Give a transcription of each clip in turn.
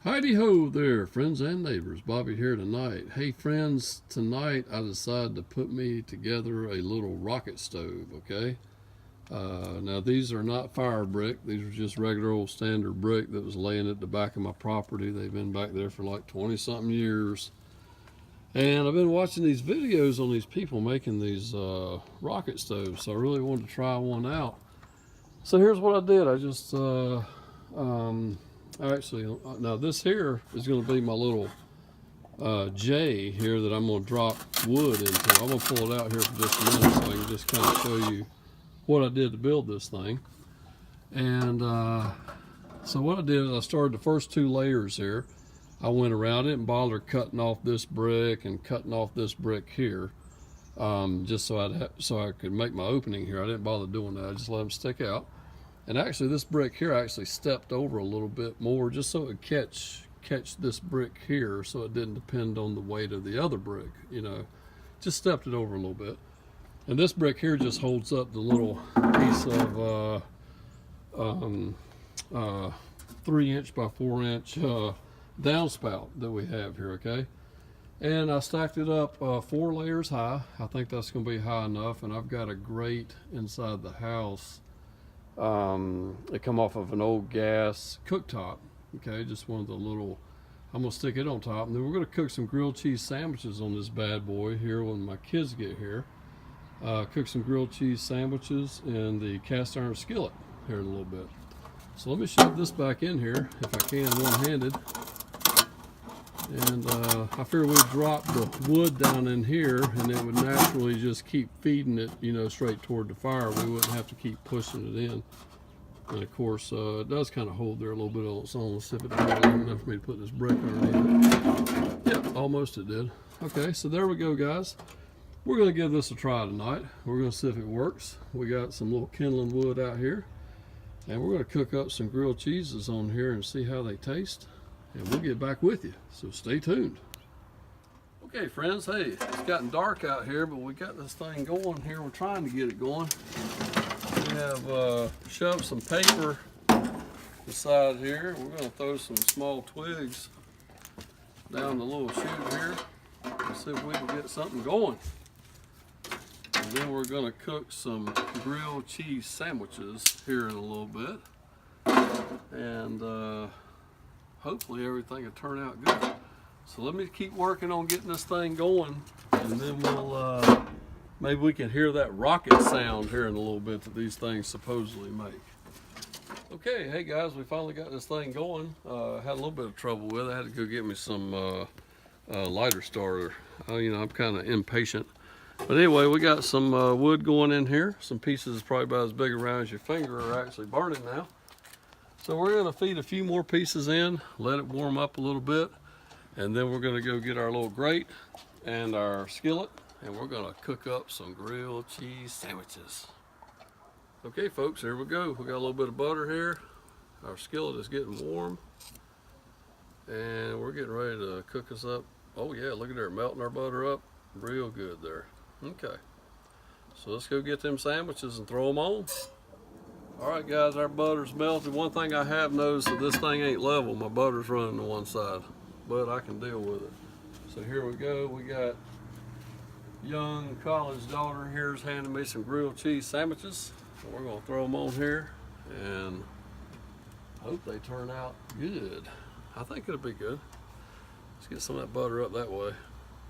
Heidi ho there, friends and neighbors. Bobby here tonight. Hey, friends, tonight I decided to put me together a little rocket stove, okay? Now, these are not fire brick. These are just regular old standard brick that was laying at the back of my property. They've been back there for like 20-something years. And I've been watching these videos on these people making these rocket stoves, so I really wanted to try one out. So here's what I did. I just actually, now this here is going to be my little J here that I'm going to drop wood into. I'm going to pull it out here for just a minute so I can just kind of show you what I did to build this thing. And so what I did is I started the first two layers here. I went around it and bothered cutting off this brick and cutting off this brick here, just so I could make my opening here. I didn't bother doing that. I just let them stick out. And actually, this brick here I actually stepped over a little bit more just so it would catch this brick here, so it didn't depend on the weight of the other brick. You know, just stepped it over a little bit. And this brick here just holds up the little piece of 3" by 4" downspout that we have here, okay? And I stacked it up 4 layers high. I think that's going to be high enough. And I've got a grate inside the house. It come off of an old gas cooktop, okay? Just one of the little, I'm going to stick it on top. And then we're going to cook some grilled cheese sandwiches on this bad boy here when my kids get here. Cook some grilled cheese sandwiches in the cast iron skillet here in a little bit. So let me shove this back in here if I can one-handed. And I figure we'd drop the wood down in here and it would naturally just keep feeding it, you know, straight toward the fire. We wouldn't have to keep pushing it in. And of course, it does kind of hold there a little bit on its own. Let's see if it holds long enough for me to put this brick underneath it. Yep, almost it did. Okay, so there we go, guys. We're going to give this a try tonight. We're going to see if it works. We got some little kindling wood out here. And we're going to cook up some grilled cheeses on here and see how they taste. And we'll get back with you, so stay tuned. Okay, friends, hey, it's gotten dark out here, but we got this thing going here. We're trying to get it going. We have shoved some paper beside here. We're going to throw some small twigs down the little chute here and see if we can get something going. And then we're going to cook some grilled cheese sandwiches here in a little bit. And hopefully everything will turn out good. So let me keep working on getting this thing going, and then we'll maybe we can hear that rocket sound here in a little bit that these things supposedly make. Okay, hey guys, we finally got this thing going. Had a little bit of trouble with it. I had to go get me some lighter starter. You know, I'm kind of impatient. But anyway, we got some wood going in here. Some pieces probably about as big around as your finger are actually burning now. So we're going to feed a few more pieces in, let it warm up a little bit, and then we're going to go get our little grate and our skillet, and we're going to cook up some grilled cheese sandwiches. Okay, folks, here we go. We got a little bit of butter here. Our skillet is getting warm, and we're getting ready to cook us up. Oh yeah, look at there, melting our butter up real good there. Okay, so let's go get them sandwiches and throw them on. All right, guys, our butter's melted. One thing I have noticed is this thing ain't level. My butter's running to one side, but I can deal with it. So here we go. We got young college daughter here's handing me some grilled cheese sandwiches. So we're gonna throw them on here and hope they turn out good. I think it'll be good. Let's get some of that butter up that way.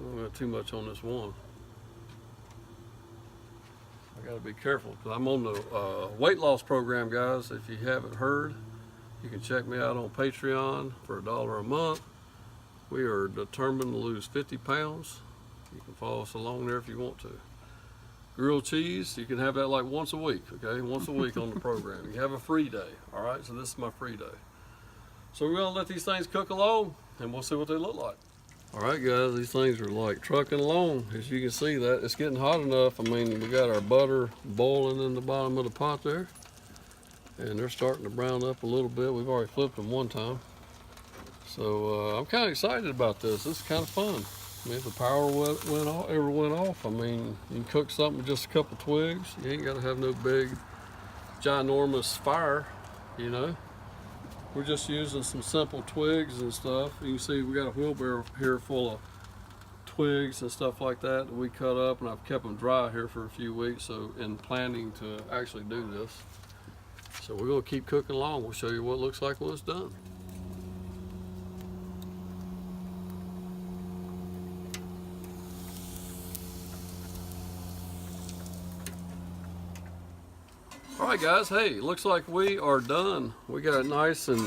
We don't got too much on this one. I gotta be careful because I'm on the weight loss program, guys. If you haven't heard, you can check me out on Patreon for $1 a month. We are determined to lose 50 pounds. You can follow us along there if you want to. Grilled cheese, you can have that like once a week, okay? Once a week on the program. You have a free day, all right? So this is my free day. So we're gonna let these things cook along and we'll see what they look like. All right, guys, these things are like trucking along. As you can see, that it's getting hot enough. I mean, we got our butter boiling in the bottom of the pot there, and they're starting to brown up a little bit. We've already flipped them one time. So I'm kind of excited about this. This is kind of fun. I mean, if the power ever went off, I mean, you can cook something with just a couple twigs. You ain't got to have no big, ginormous fire, you know. We're just using some simple twigs and stuff. You can see we got a wheelbarrow here full of twigs and stuff like that we cut up, and I've kept them dry here for a few weeks, so in planning to actually do this. So we're going to keep cooking along. We'll show you what it looks like when it's done. All right, guys, hey, looks like we are done. We got it nice and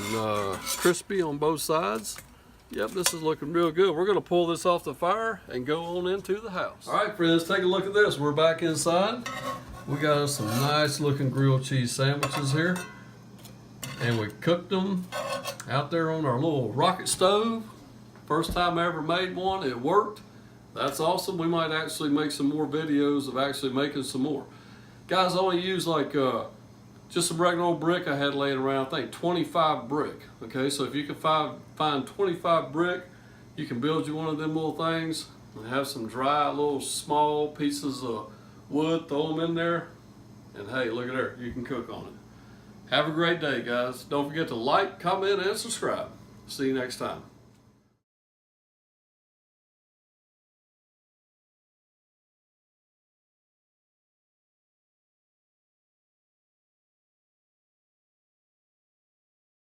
crispy on both sides. Yep, this is looking real good. We're going to pull this off the fire and go on into the house. All right, friends, take a look at this. We're back inside. We got us some nice looking grilled cheese sandwiches here. And we cooked them out there on our little rocket stove. First time I ever made one, it worked. That's awesome. We might actually make some more videos of actually making some more. Guys, I only use like just some regular old brick I had laying around, I think 25 brick. Okay, so if you can find 25 brick, you can build you one of them little things and have some dry little small pieces of wood, throw them in there, and hey, look at there, you can cook on it. Have a great day, guys. Don't forget to like, comment, and subscribe. See you next time.